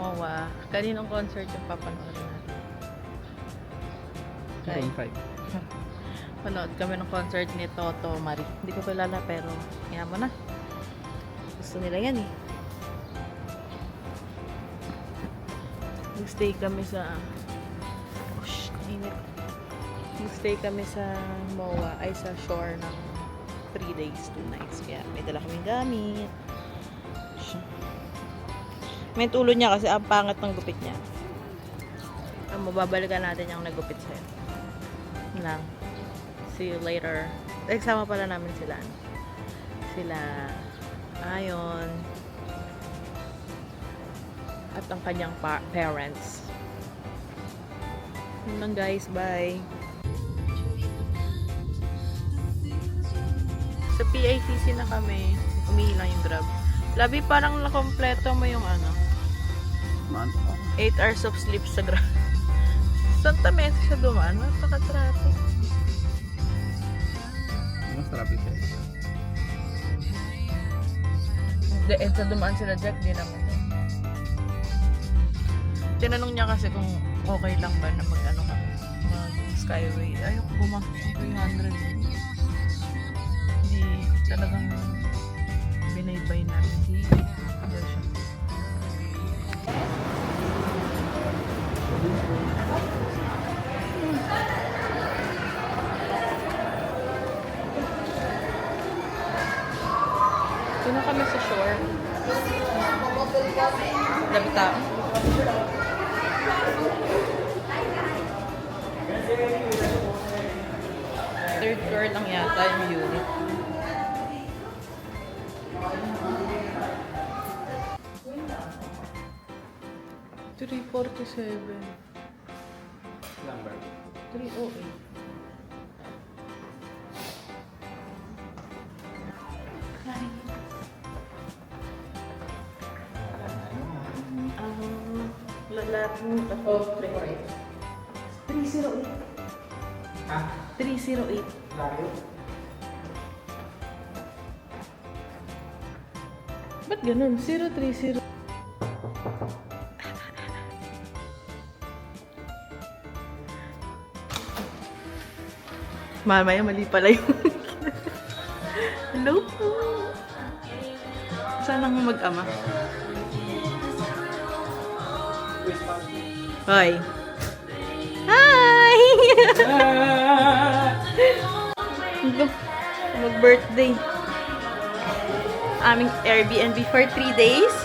MOA. Kaninong concert yung papanoorin natin? Kay 5. Panood kami ng concert ni Toto Marie. Hindi ko kilala pero kaya mo na. Gusto nila yan eh. Nag-stay kami sa init. Nag-stay kami sa MOA ay sa shore ng 3 days, 2 nights. Kaya may dala kaming gamit. May tulo niya kasi ang pangit ng gupit niya. Mababalikan natin yung nagupit sa'yo. Yun lang. See you later. Eksama pala namin sila. Sila Ayon at ang kanyang parents. Yun lang guys. Bye. Sa PITC na kami. Umihi lang yung grab. Labi parang nakompleto mo yung ano. 8 hours of sleep sa grab. Santa Mesa siya dumaan. Napaka-traffic. Mas traffic eh. Sa dumaan sila Jack, di naman daw. Tinanong niya kasi kung okay lang ba na mag-ano kami. Mag-skyway. Ayoko pumasok ng 300. Hindi talagang binaybay namin. Hindi siya. Ito na kami sa shore. Dami tao. Third floor lang yata yung unit. $347. Number. 308. Lahat mo ito. 308. Ha? 308. Layo? Ba't ganun? 030. Mamaya mali pala yung hello po. Saan ang mag-ama? Hoy. Hi! Mag-birthday. Aming Airbnb for 3 days.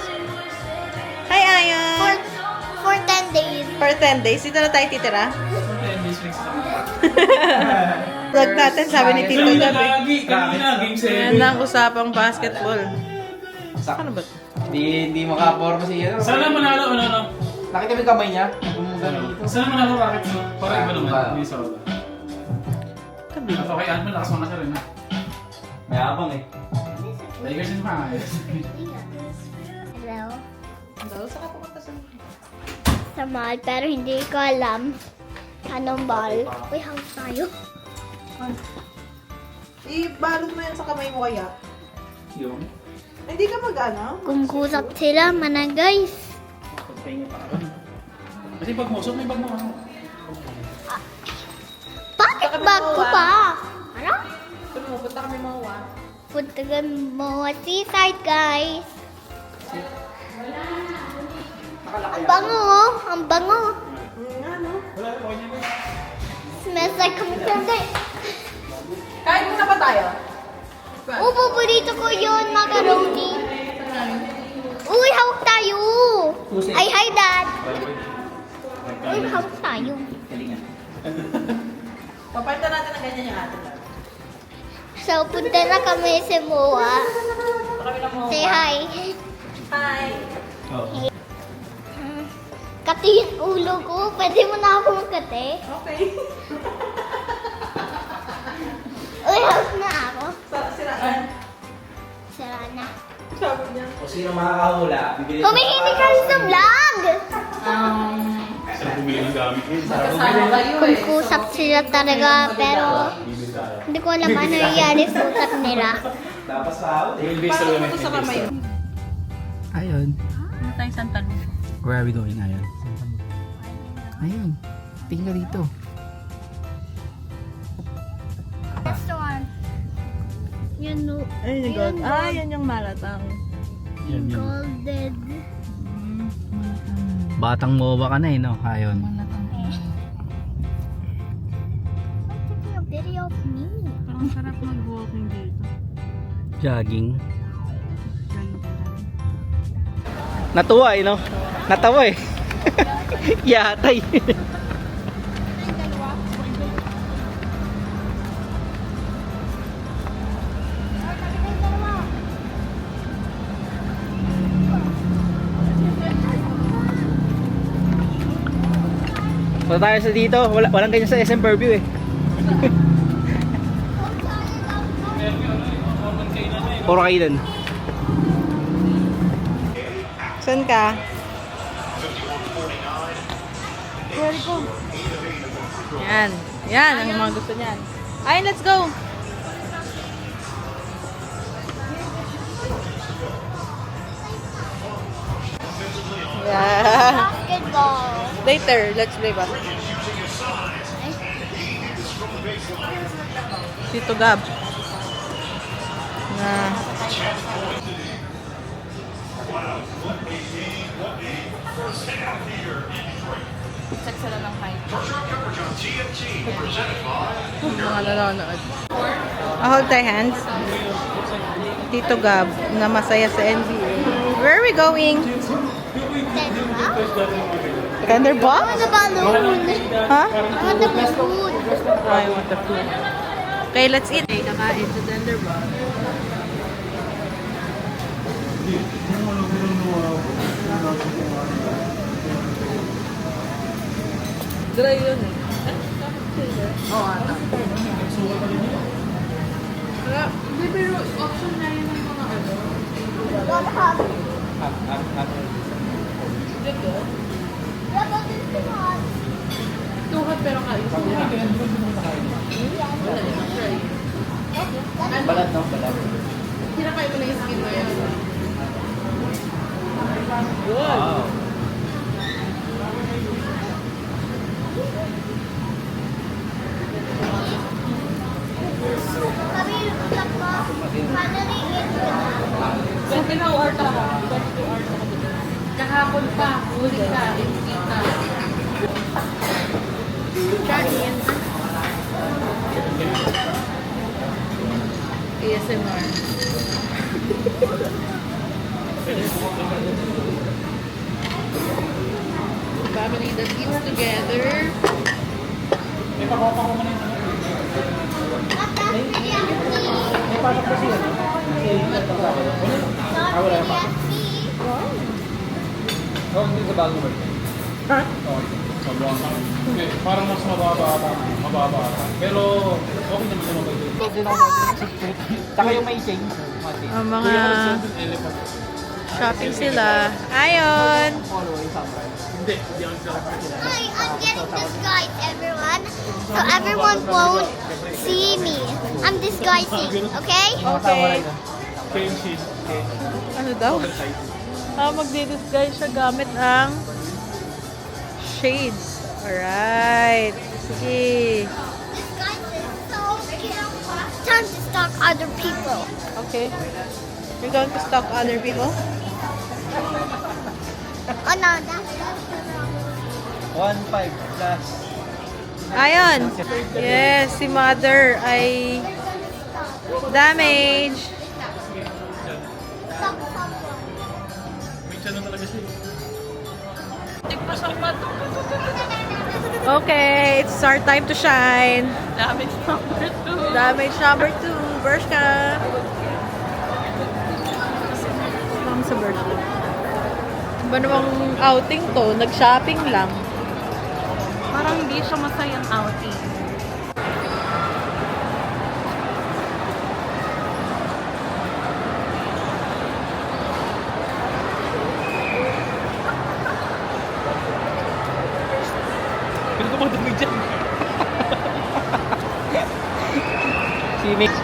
Hi, Ayan! For 10 days. For 10 days. Dito na tayo titira. Vlog natin, sabi ni Tito Gabi. Yan ang usapang basketball. Saan na ba? Hindi makaporma siya. Sana manalo, ano. Nakita mo yung kamay niya? Sana manalo racket mo. Para iba naman. Hindi sa wala. Kabi. Okay, Anman, lakas mga ka rin ha. Mayabang eh. Tigers yung pangayos. Hello? Hello, saan ka pumunta sa Sa mall, pero hindi ko alam anong mall. Uy, hawak tayo. Ibalot mo yan sa kamay mo kaya. Yung? Hindi ka mag-ano? Kumkusap sila, mana guys. Pagpahinga pa ka. Kasi pag musot, may bag mo ano. Bakit bag ko pa? Ano? Punta kami mawa. Punta mo at seaside, guys. Ang bango, oh. Ang bango. Ano? Wala, okay niya ba? Smells like kami Sunday. Kain muna ba tayo? Oh, paborito ko yun, macaroni. Uy, hawak tayo. Ay, hi, Dad. Uy, hawak tayo. Papalta natin ng ganyan yung atin. So, punta na kami sa MOA. Kami na mawa. Say hi. Hi! Oo. Kati yung ulo ko. Pwede mo na ako magkati. Okay. Uy, hawak na ako. Siraan. Sara na. Sabi niya. O sino makakahula? Bibili Humihinig kami sa vlog. Saan bumili ng gamit yun? Kasama kayo eh. Kumkusap sila talaga, pero Bibili tayo. hindi ko alam ano nangyari sa utak nila. Dapat sa ako. Yung base Parang talaga mo to sa kamay. Ayun. Ano tayo Santa Luz? Where are we going, Ayon? Ayun. Tingin ka dito. Restaurant. Yan no. Ay, Ayun, yan yung malatang. Yan, yun. golden. Batang MOBA ka na eh, no? Ayon. Taking a video of me. Ang sarap mag-walking dito. Jogging. Natuwa eh, no? Natawa eh. Yatay. So tayo sa dito, walang ganyan sa SM Fairview eh. Puro kainan. Saan ka? Yan. Yan ang mga gusto niyan. Ay, let's go! Yeah. Basketball. Later, let's play basketball. Tito Gab. Na. Check sila ng height. Mga nanonood. Hold their hands. Tito Gab na masaya sa NBA. Where are we going? Tenderbox? I want the balloon. Huh? I want the balloon. I want the food. Okay, let's eat. Okay, kakain sa Tenderbox. Dry yun eh. Oo, ata. Kaya, hindi pero option na yun ng mga ano. What happened? Dito. Yeah, but it's too hot. Tuhod pero kain. Wala din ang try. Balat ng balat. Hinakay mo na yung skin mo yan. Good. Wow. Sabi yung utak ko, finally eat ko na. So, pinawar ka ba? Kahapon pa, huli ka, hindi ka. Charlie, ASMR. Family that eats together. Oh, hindi sa bago ba? Hindi, parang mas mababa ata. Mababa ata. Pero okay naman sa mababa. Saka yung may chain. Ang mga shopping sila. Ayon! Hindi, hindi ako sila. Hi, I'm getting disguised, everyone. So everyone won't see me. I'm disguising, okay? Okay. Chain cheese. Ano daw? Magdi-disguise siya gamit ang shades. Alright. Sige. Disguise is so cute. Time to stalk other people. Okay. You're going to stalk other people? Oh no, that's the wrong 1.5 plus. Ayon. Yes, si mother ay damage. Stalk someone. May siya na talaga siya. Okay, it's our time to shine. Damage number 2. Damage number 2. Burst ka. Saan sa burst ka? Ba namang outing to? Nag-shopping lang. Parang hindi siya masayang outing. Pero tumadamig dyan. Si Mick.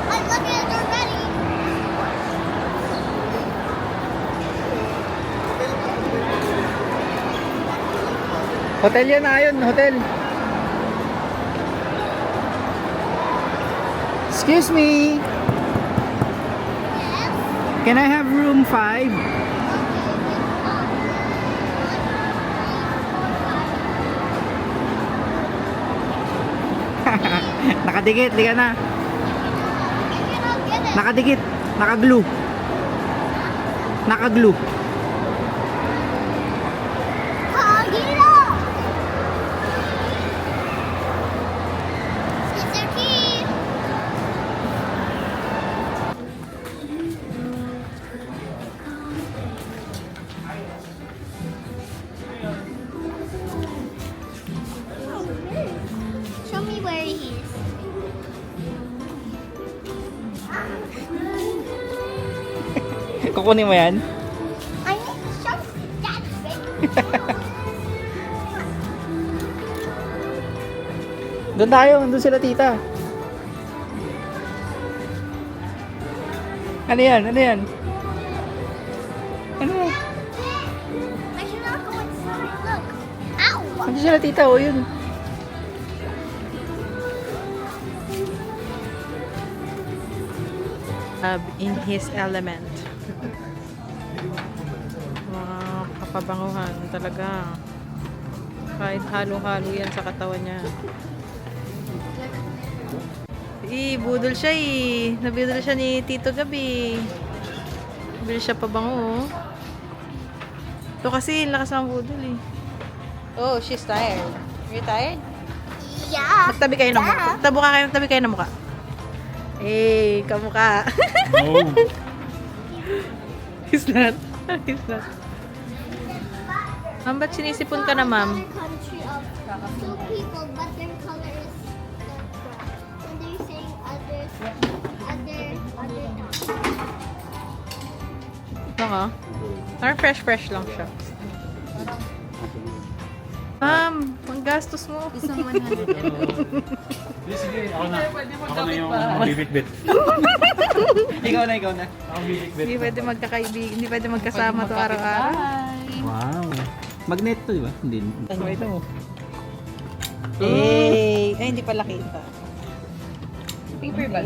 I'm looking Hotel yan na yun, hotel. Excuse me. Can I have room 5? Nakadikit, liga na. I cannot get it. Nakadikit, nakaglue. Nakaglue. Kagiro! It's your key. Show me where he is. Kukunin mo yan? I need to show Dad's face. Doon tayo, doon sila tita. Ano yan? Ano yan? Ano yan? I should not go inside. Look. Ow! Ano sila tita? O yun. In his element. Mga kapabanguhan talaga. Kahit halo-halo yan sa katawan niya. Budol siya Nabudol siya ni Tito Gabi. Nabili siya pabango. Ito kasi lakas ng budol Oh, she's tired. You tired? Yeah. Magtabi kayo ng mukha. Tabi kayo ng mukha. Kamukha. No. He's not. He's not. Ma'am, ba't sinisipon ka na, ma'am? Another country of two people, but their color is dark brown. And they're saying other town. Baka? Parang fresh lang siya. Ma'am, ang gastos mo. Isang 100. Sige, ako na. Ako na yung bibit-bit. Ikaw na. Ako bibit-bit. Hindi pwede hindi pwede magkasama to araw-araw. Wow. Magnet to, di ba? Hindi. Ito mo. Ay, hindi pala kita. Paper bag.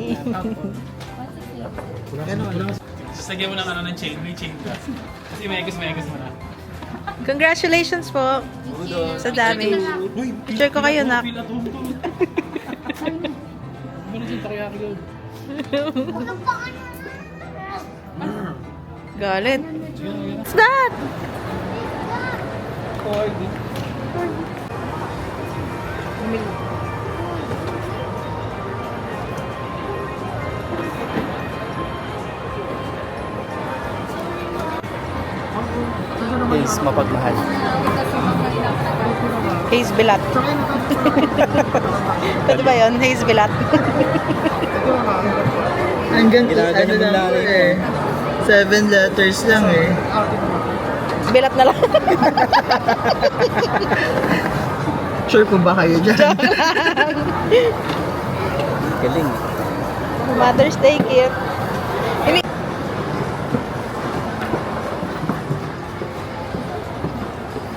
Sasagyan mo ng ng chain. May chain ka. Kasi may egos mo na. Congratulations po sa dami. Picture ko kayo, nak. Feel at home to. Ano dito kaya ako? Galit. What's that? Corgi. Guys, mapagmahal. Haze Bilat. Pwede ba yun? Haze Bilat. Hanggang Ginagano mo lang eh. 7 letters lang eh. Bilat na lang. Sure po ba kayo dyan? Galing. Mother's Day gift.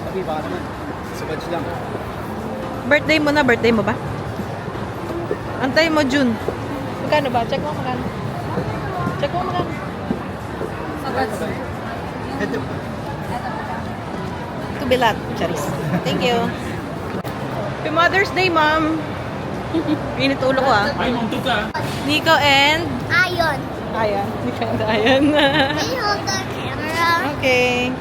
Sabi, baka naman. Sabadge lang. Birthday mo ba? Antay mo June. Magkano ba? Check mo magkano. Ito. Ito Bilat. Charis. Thank you. Happy Mother's Day, Mom. Init ulo ko Ay, mauntog ka. Nico and Ayon. Ayan. Nico and Ayan. Can you hold the camera? Okay.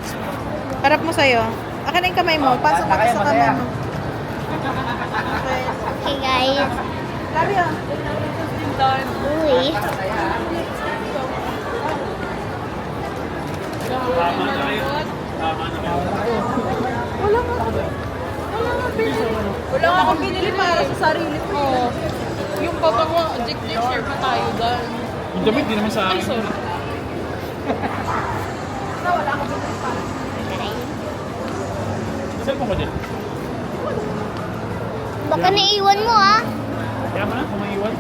Harap mo sa'yo. Akin na yung kamay mo. Pasok ka sa kamay mo. Okay, guys. Love you. Uy. Tama na kayo. Wala nga akong binili para sa sarili ko. Yung pabango, share pa tayo dahil. Yung damit, di naman sa akin. Cellphone ko din. Baka naiwan mo ah. Kaya mo na, kung maiwan.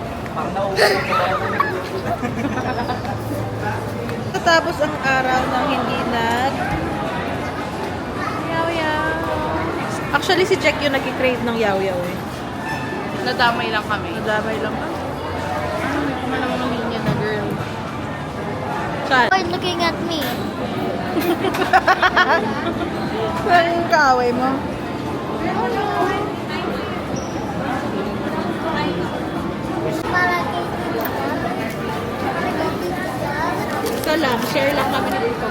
Tatapos ang araw ng hindi yaw. Actually, si Jack yung nag-create ng yaw-yaw eh. Nadamay lang kami. Nadamay lang kami. May kumalang linya na girl. Saan? You're looking at me. Saan yung kaaway mo? Ito lang, share lang kami dito.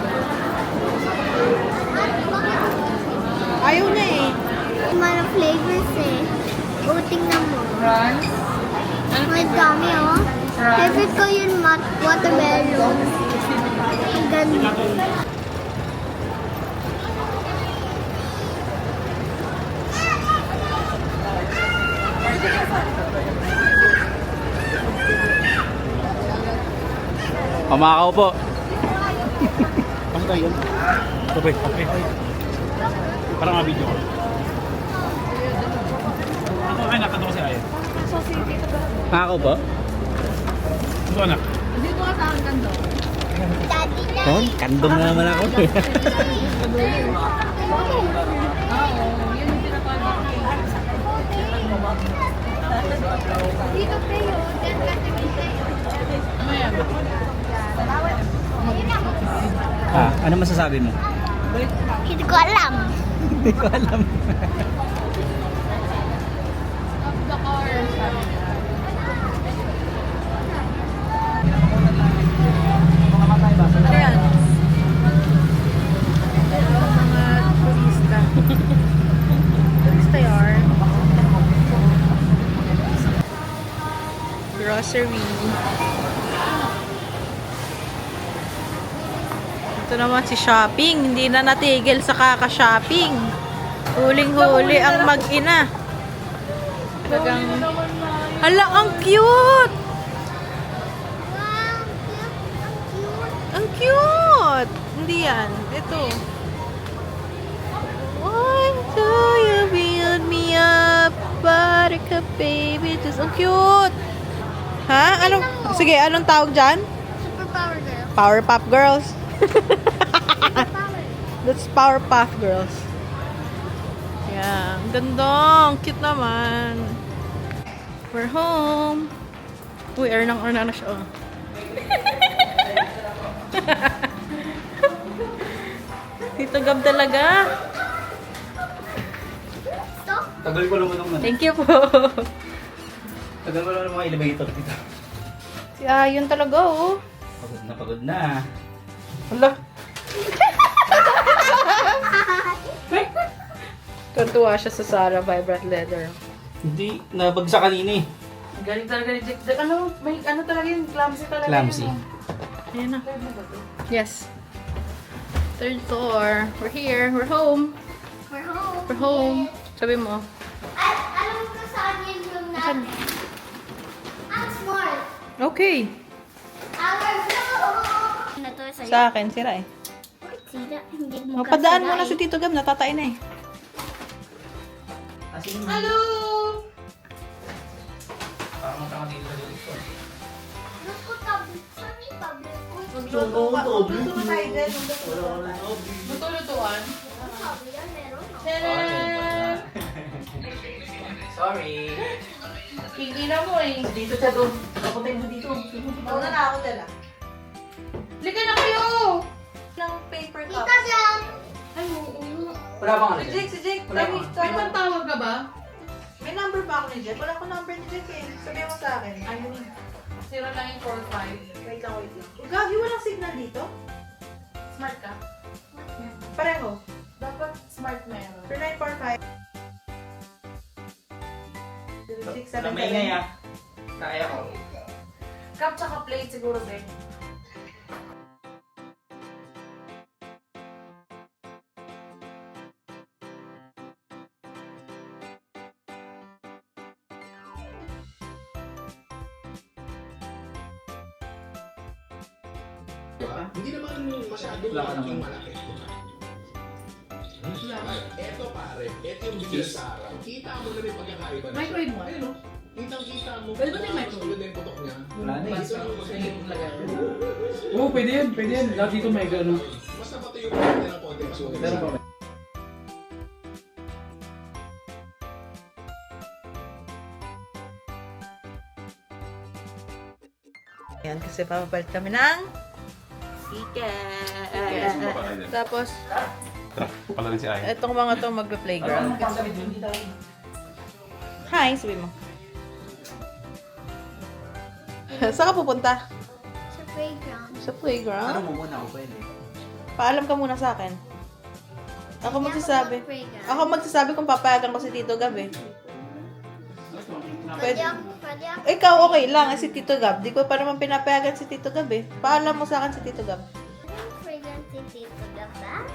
Ayaw niya eh. Mga flavors eh. O, tingnan mo. Ang dami oh. Favorite ko yung watermelon. Ang ganda. Pamakaw po. Basta tayo yun. Okay, okay. Parang mabidyo ko. Ito anak, ito kasi ayaw. Pamakaw po. Ito anak. Daddy na. Yan, kandong na naman ako. Dito kayo. Ano masasabi mo? Hindi ko alam. Hindi ko alam. Ano yan? Mga turista. Turista yar. Grocery. Ito naman si shopping. Hindi na natigil sa kaka-shopping. Huling-huli ang mag-ina. Talagang... Hala, ang cute! Wow, cute. Ang cute! Hindi yan. Ito. Why do you build me up, buttercup baby? Just ang cute! Ha? Anong, sige, anong tawag dyan? Superpower girl. Powerpuff Girls. Power. That's Powerpuff Girls. Yeah, ang ganda. Ang cute naman. We're home. Uy, earn na siya. Oh. Tito Gab talaga. Stop. Tagal ko naman naman. Thank you po. Tagal ko naman mga elevator dito. Si Ayon talaga, oh. Pagod na pagod na. Hala. Tutuwa siya sa Zara Vibrant Leather. Hindi, nabagsak kanina eh. Galing talaga ni Jack. Ano, may ano talaga yun, clumsy talaga. Clumsy. Ayan na. Yes. Third floor. We're here. We're home. We're home. We're home. Sabi mo. Ay, alam ko saan yung room natin. I'm smart. Okay. Our room. Ano to sa'yo? Sa akin, sira eh. Sira, hindi mo Padaan mo na si Tito Gab, natatay na eh. Hello! Parang matanga dito sa dito. Gusto ko tablet. Saan yung tablet ko? Magluto na tayo dyan. Luto-lutuan. Sabi yan, meron. no? Tadaan! Sorry. Kikila mo eh. Dito siya doon. Kapatay mo dito. Mauna na ako dala. Lika na kayo! Ng paper cup. Tita Jam! Ay, oo. Wala bang ano Si dyan? Jake, si Jake. Wala May, pa. May pantawag ka ba? may number ba ako ni Jake? Wala ko number ni Jake eh. Sabihan mo sa akin. Ayun. 0945. Wait lang. Gagi, walang signal dito? Smart ka? Pareho. Dapat smart meron. 0945. Walang maingay ah. Kaya ko. Cup tsaka plate siguro, Ben. Hindi naman masyadong Wala ka malaking naman. malaki. Eto pare, eto yung bigla sa araw. Kita mo na rin pagkakaiba na Microwave mo? Ayun o, kitang-kita mo. Pwede ba yung microwave? Maganda yung putok niya. Wala na eh. Dito lang mag- Oo, pwede yan, pwede yan. Lahat dito may gano'n. Basta pati yung konti ng konti. Mas maganda. Meron pa. ngayon kasi papapalit kami ng ticket. Tapos, Pala rin si Ay. etong mga to magpa-playground. Hi, sabi mo. Saan ka pupunta? Sa playground. Sa playground? mo muna ako pwede? Paalam ka muna sa akin. Ako magsasabi. Playground. Ako magsasabi kung papayagan ko si Tito Gab eh. Pwede ako. Ikaw okay lang, si Tito Gab. Di ko pa naman pinapayagan si Tito Gab eh. Paalam mo sa akin si Tito Gab. Playground si Tito Gaba.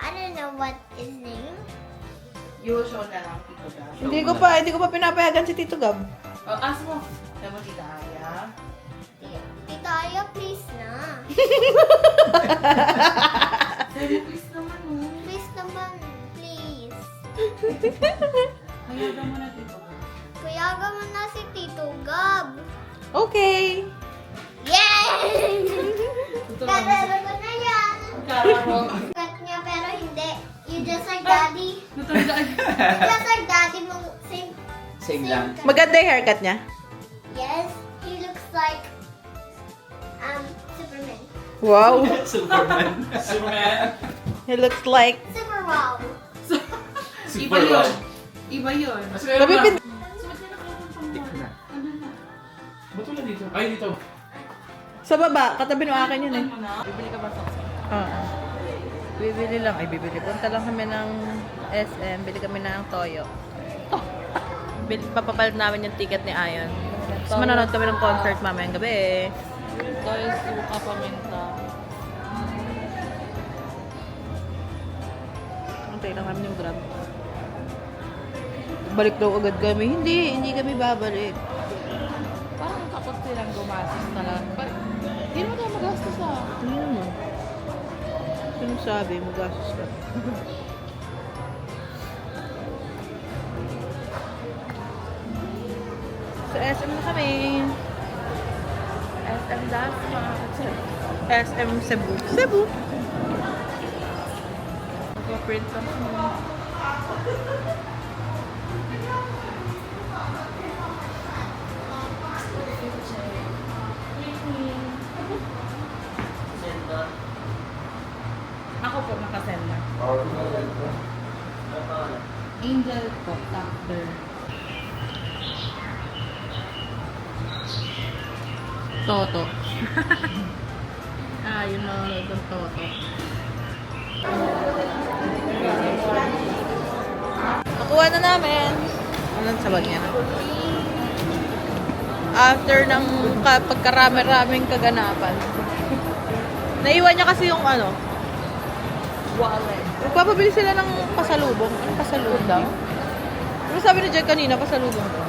I don't know what his name. Usual na lang, Tito Gab. Hindi ko pa pinapayagan si Tito Gab. Oh, ask mo. Sabi mo, Tita Aya. Tito Aya, please na. Sabi mo, please naman, oh. Please naman. Please. Hayagan mo na, Tito Gab. Kuyagan mo na si Tito Gab. Okay. Yay! Kadalo ko na yan. Kararo. Cut niya pero hindi. You just like daddy. Natandaan. You just like daddy mo. Same. Same lang. Maganda yung haircut niya. Yes, he looks like Superman. Wow. Superman. He looks like... Super wow. Iba yun. Iba yun. Napipin... Ba't wala dito? Ay, dito. Sa baba, katabi ng akin yun eh. Bibili ka ba sa Oo. Bibili lang. Ay, bibili. Punta lang kami ng SM. Bili kami ng toyo. Papapalit namin yung ticket ni Ayon. Tapos manonood kami ng concert mamayang gabi. Guys, suka paminta. Antay lang namin yung grab. Balik daw agad kami. Hindi kami babalik. Parang kapag silang gumastos talaga. Hindi naman tayo magastos ah. Hindi naman. Sino sabi? Magastos ka. Sa SM na kami. SM Dasma. SM Cebu. Cebu! Magpa-print lang kami. Ako po nakasend na. Angel po, doctor. Toto. Yun na itong Toto. Nakuha na namin. Anong sabag niya na? After ng pagkarami-raming kaganapan. Naiwan niya kasi yung ano. Wallet. Magpapabili sila ng pasalubong. Ano pasalubong daw? Ano sabi ni Jack kanina, pasalubong daw?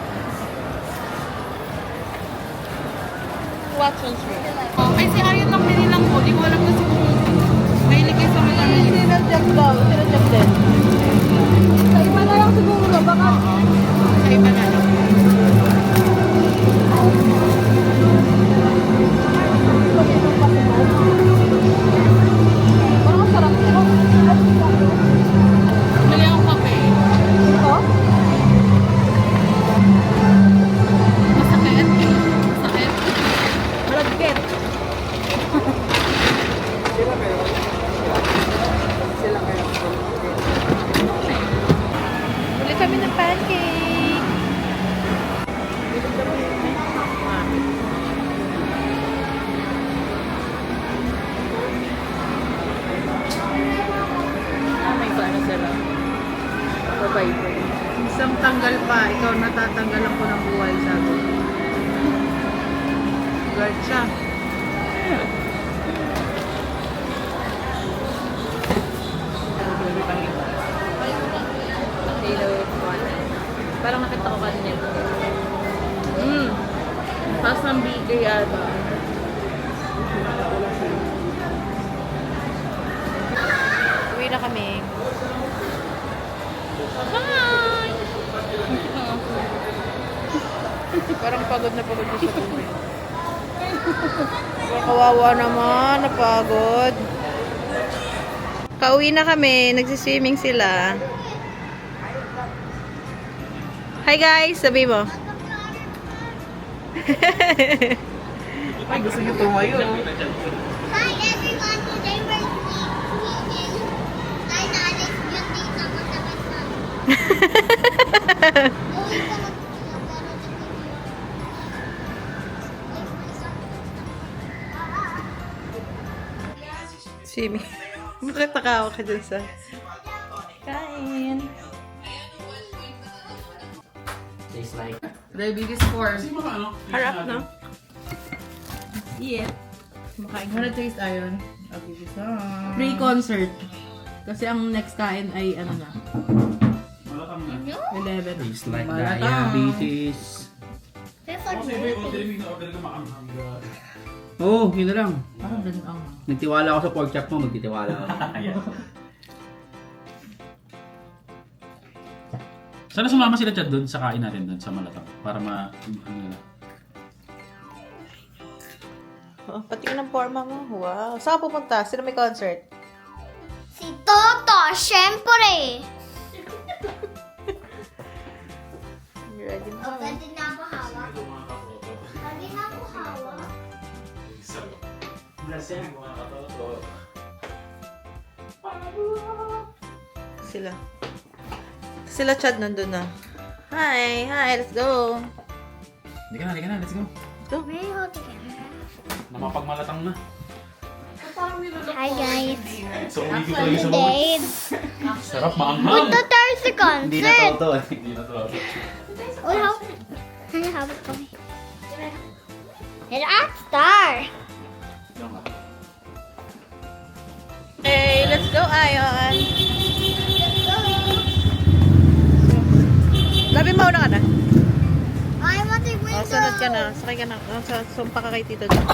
Watson's Road. Ay, si Aryan lang binilang ko. Di ko alam kasi kung may ligay sa mga namin. Hindi na Jack daw. Hindi na Jack din. Sa iba na lang siguro. Baka Sa iba na lang. parang sarap nito. Bili akong kape. Ito? Masakit. Masakit. Malagkit. Bili kami ng pancake. May paano sila. Bye-bye. Isang tanggal pa. Ikaw natatanggalan ko ng buhay, sabi. Guard siya. Parang nakita ko kanina. Tapos ng bigay ata. Uwi na kami. Bye! Parang pagod na pagod yung sa tubig. Kawawa naman, napagod. Pauwi na kami, nagsiswimming sila. Hi guys, sabi mo. Ay, gusto niyo tumayo. Hi everyone, today we're eating dynamic beauty naman naman na. Uy, ka Simi. Bakit nakawa ka dyan sa... Kain. Tastes like... Diabetes 4. Harap, no? Yeah. Makain Wanna taste iron? I'll give you some. Pre-concert. Kasi ang next kain ay ano na? Malatang na. 11. Tastes like Malatang. diabetes. Kasi may order ka maanghang. Oo, yun na lang. Parang ganun ang... Nagtiwala ako sa pork chop mo, magtitiwala ako. Sana sumama sila Chad doon sa kain natin doon sa Malatang para ano nila. Oh, pati ng forma mo. Wow. Saan ka pupunta? Sino may concert? Si Toto, syempre! You ready na? Oh, pwede na ako hawak. Pwede na ako hawak. Sila Chad nandun na. Hi, let's go. Hindi ka na, let's go. May hold the camera. Namapagmalatang na. Hi guys. So, uwi ko talaga sa bawal. Today, Sarap, maanghang. punta tayo sa Hindi na concert. toto. Hindi na to. Uy, hawak kami. It's Star. Hey, let's go, Ayon. Labi mo na ka na. I want to win. Oh, sunod ka na. Sakay ka na. Sumpa ka kay Tito dyan.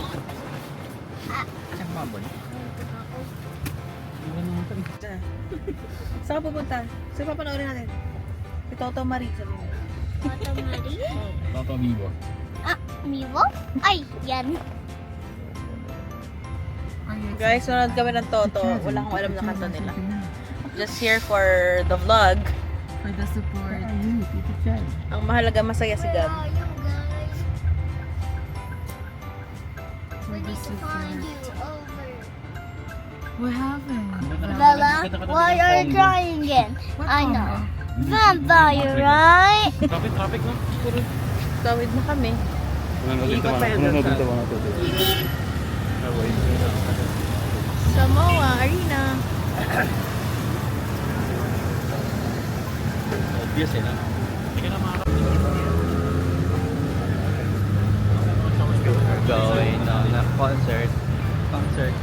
Saan ka pupunta? Saan papanoorin natin? Si Toto Marie. Sabi mo. Toto Marie? Toto Vivo. Ah, Mivo? Ay, yan. Guys, sunod kami ng Toto. Wala akong alam na kanta nila. Just here for the vlog. For the support. Ang mahalaga, masaya si Gab. Where are you guys? We need to find you over. What happened? Bella, why are you trying again? I know. Vampire, right? Traffic na. Tawid na kami. Ikot pa yun doon sa Samoa Arena. Obvious eh na. Sige na mga We're going on a concert. Concert.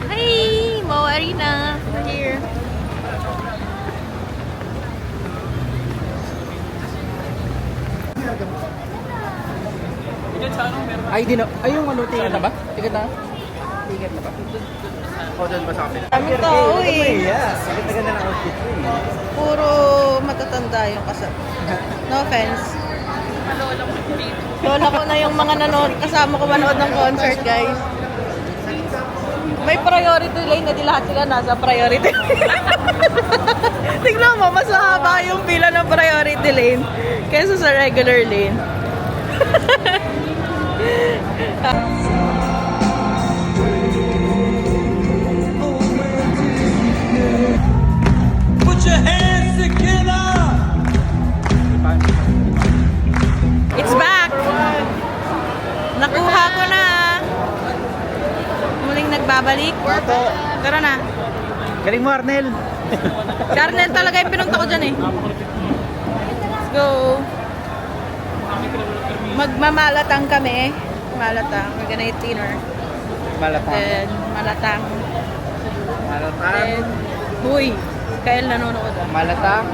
Hey, Mo Arena. We're here. Ay, di na. Ay, yung ano, ticket na ba? Ticket na? Ticket na ba? O, doon ba sa kapila? Daming tao eh. Yeah, ang ganda ng outfit mo eh. Puro matatanda yung kasama. No offense. Lola ko na yung mga nanood. Kasama ko manood ng concert, guys. May priority lane, hindi lahat sila nasa priority lane. Tignan mo, mas mahaba yung pila ng priority lane kaysa sa regular lane. It's back! Nakuha ko na! Muling nagbabalik. Tara na. Galing mo, Arnel. Darnel talaga yung pinunta ko dyan eh. Let's go. Magmamalatang kami. Malatang. We're gonna eat dinner. Malatang. Then, malatang. Malatang. Then, huy. Kyle nanonood ah. Malatang.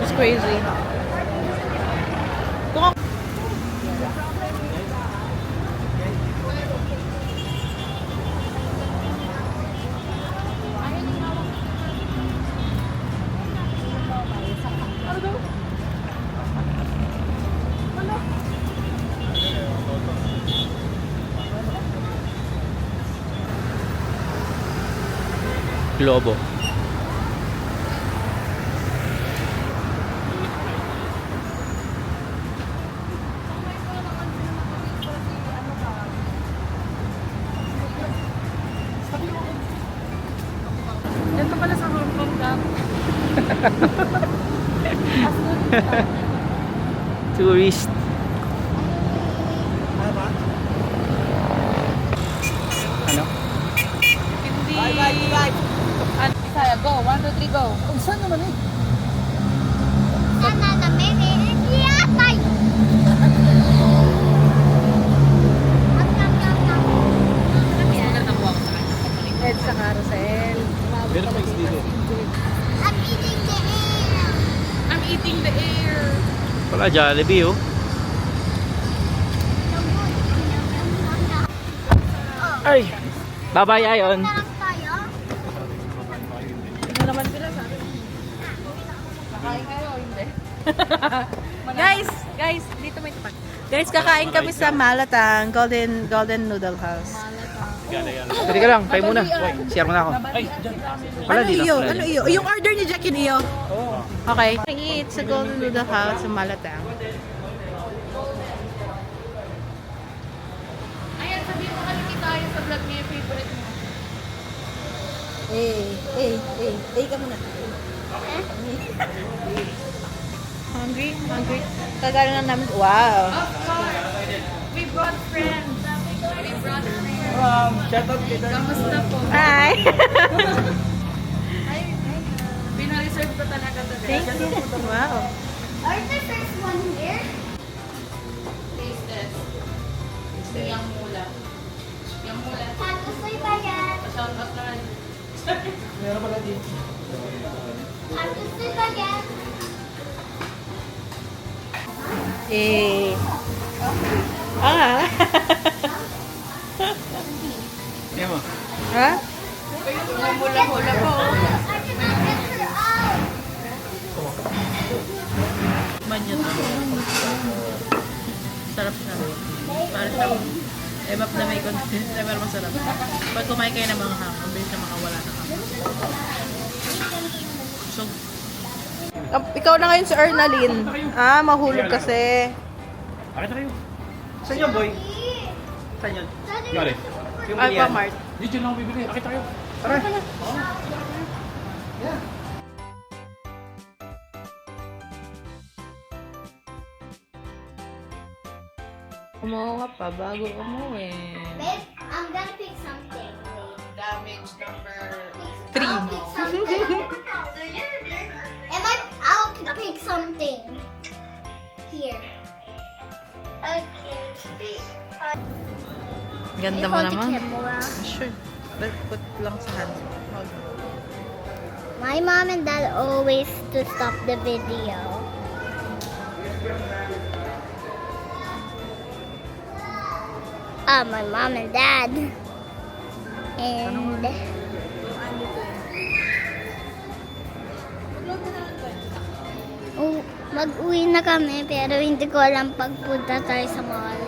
It's crazy. Kung ako... Globo. Tourist. Ano? Hindi. Ano? Isaya, go. 1, 2, 3, go. Sana na may yatay. Sulat na buwak sa kanya. Ed sa carousel. Meron pa dito. I'm eating the air. I'm eating the air. Wala, Jollibee oh. Ay! Bye-bye, Ayon. Sarap tayo. Ano naman sila sabi? Kakain kayo, hindi. Guys, dito may tapat. Guys, kakain kami sa Malatang Golden Noodle House. Pwede ka lang, kayo muna. Share mo na ako. Wala, di lang. iyo? Wala, Ano di. iyo? Yung order ni Jack and iyo? Okay. Eat sa Golden Noodle House sa Malatang. Ayan, sabihin mo kaliki tayo sa vlog niya yung favorite mo. Ka muna. Hungry? Kagaling na namin. Wow. Of course. We brought friends. We brought friends. Kamusta po? Hi. Pinareserve ko talaga to. Thank you. Wow. Are the first one here? Taste test. Gusto yung mula. Yung mula. Tapos ay bayan. Shout out na rin. Tapos ay bayan. Yan mo. Ha? Yung mula-mula po. Manyo to. Sarap siya. Parang siyang emap na may content. Pero masarap. Pag kumain kayo ng mga ham, ang bilis na makawala ng ham. So, ikaw na ngayon si Ernaline. Mahulog kasi. Akit tayo. Saan yun, boy? Saan yun? Yari. Ay, pa-mart. Di dyan lang ako bibili. Akit tayo. Umuha pa bago umuwi. Babe, I'm gonna pick something. Damage number... I'll pick something. I'll pick something. Here. Okay. Ganda You mo hold the naman. camera. Sure. But put lang sa hand. My mom and dad always to stop the video. My mom and dad. And mag-uwi na kami pero hindi ko alam pagpunta tayo sa mall.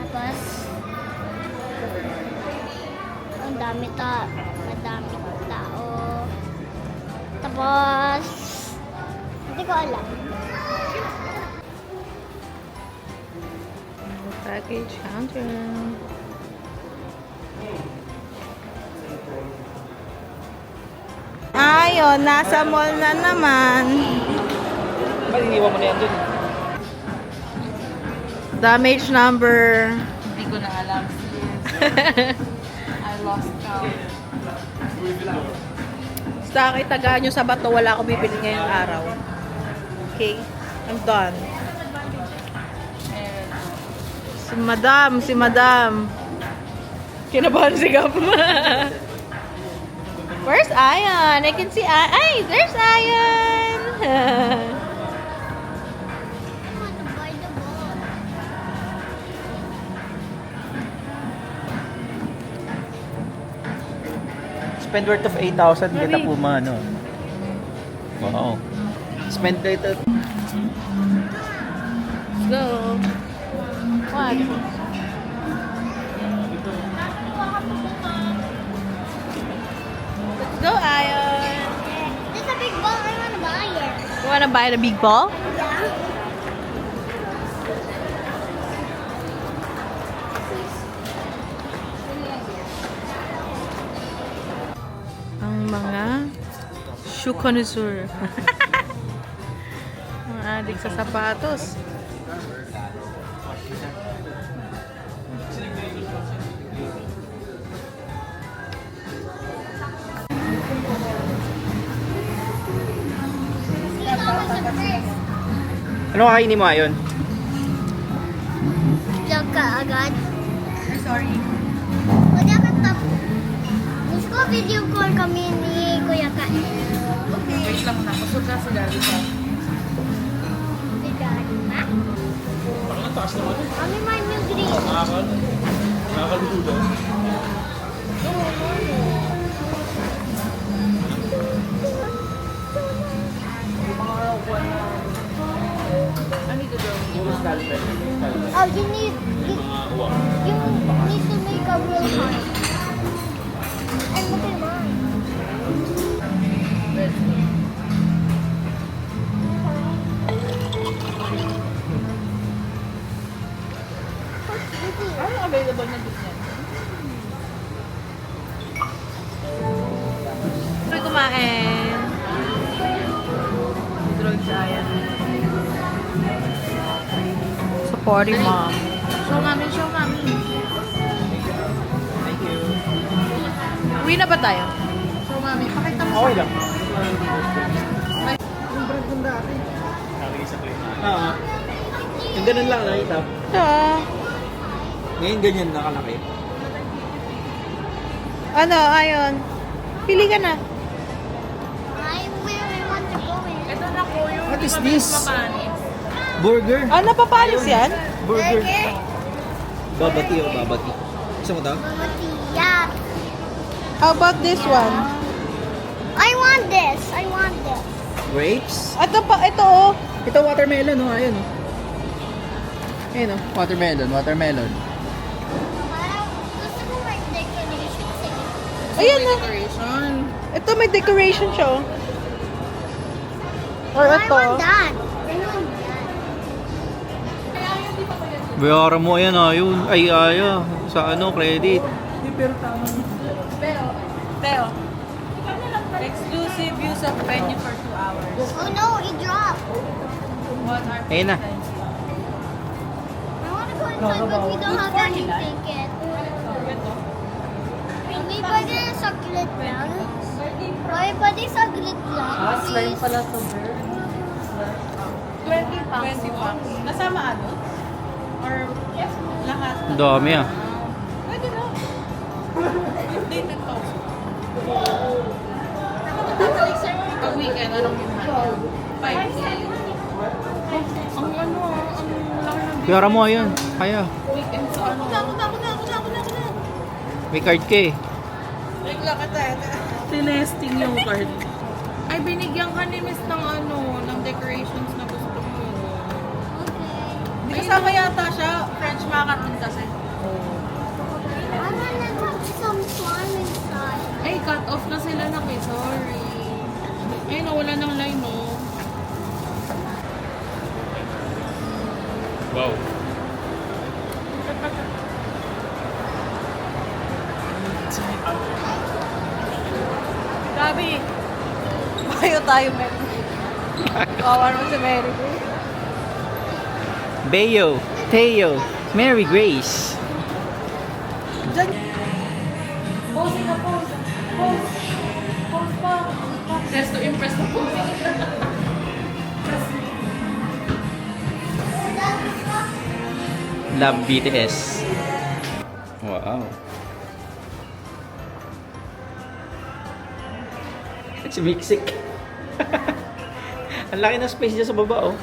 Tapos madami tao. Tapos hindi ko alam. Package counter. Ayun, nasa mall na naman. Ba't iniwan mo na yan dun? Damage number. Hindi ko na alam. I lost count. Basta kay taga nyo sa bato, wala akong bibili ngayong araw. Okay? I'm done. Si madam. Kinabahan si Gab. Where's Ayan? I can see Ayan. Ay, there's Ayan. Spend worth of 8,000 kita Puma, no? Wow. Spend later. Let's go. What? Let's go, Ayan. There's a big ball. I want to buy it. You wanna buy the big ball? Yeah. Ang mga shoe connoisseur. Mga Mahilig sa sapatos. Ano kakainin mo ayon? Diyan ka agad. Sorry. Wala ka tapos. Gusto ko video call kami ni Kuya Kael. Okay. Wait lang na. Kusog ka si Daddy pa. Si Daddy, ha? Parang ang taas naman eh. Kami may new green. Nakakaluto daw. Oh, you need to make a real heart. And look at mine. Ano available na dito yan? May kumain. Drug giant. Supporting mom. Show mami, show mami. Thank you. Uwi na ba tayo? Show mami, pakita mo Okay lang. Yung brand kong dati. Oo. Yung ganun lang nakita. Ngayon ganyan nakalaki. Ano, ayon. Pili ka na. I really want to go in. Ito na po yung What is this? Burger. Ah, napapalis yan? Burger. Burger? Babati o babati. Gusto mo to? Yeah. How about this one? I want this. I want this. Grapes. Ito pa, ito oh. Ito watermelon oh, ayun oh. Ayun oh, watermelon, watermelon. Parang gusto ko may decoration sa Ayan na. Ito may decoration siya oh. Or I ito. want that. I want that. Bayaran mo ayan ayun. Ay aya. Sa ano, credit. Teo. Exclusive use of venue for 2 hours. Oh no, it dropped. Ayun na. I want to go inside but we don't have any ticket. May pwede saglit lang. May pwede saglit lang. Please. pala to, girl. 20 packs. 20 packs. Nasama ano? Or lahat? Ang dami ah. Pwede na. Updated to. Pag weekend, anong yung 5K? Ang ano ang laki ng Bayaran mo ayun. Kaya. weekend sa ano? Ako na. May card ka eh. Bigla ka tayo. Tinesting yung card. Ay, binigyan ka ni Miss ng ano, ng decorations na gusto mo. Hindi kasama yata siya. French macaron kasi. I want to have some fun inside. Ay, cut off na sila na eh. Sorry. Ay, nawala ng line, no? Wow. Grabe. Bayo tayo, Mary. Kawan mo si Mary. Bayo, Teo, Mary Grace. Pose na, pose. Pose. Pose pa. Test to impress na pose. Love BTS. Wow. It's Mixic. Ang laki ng space dyan sa baba oh.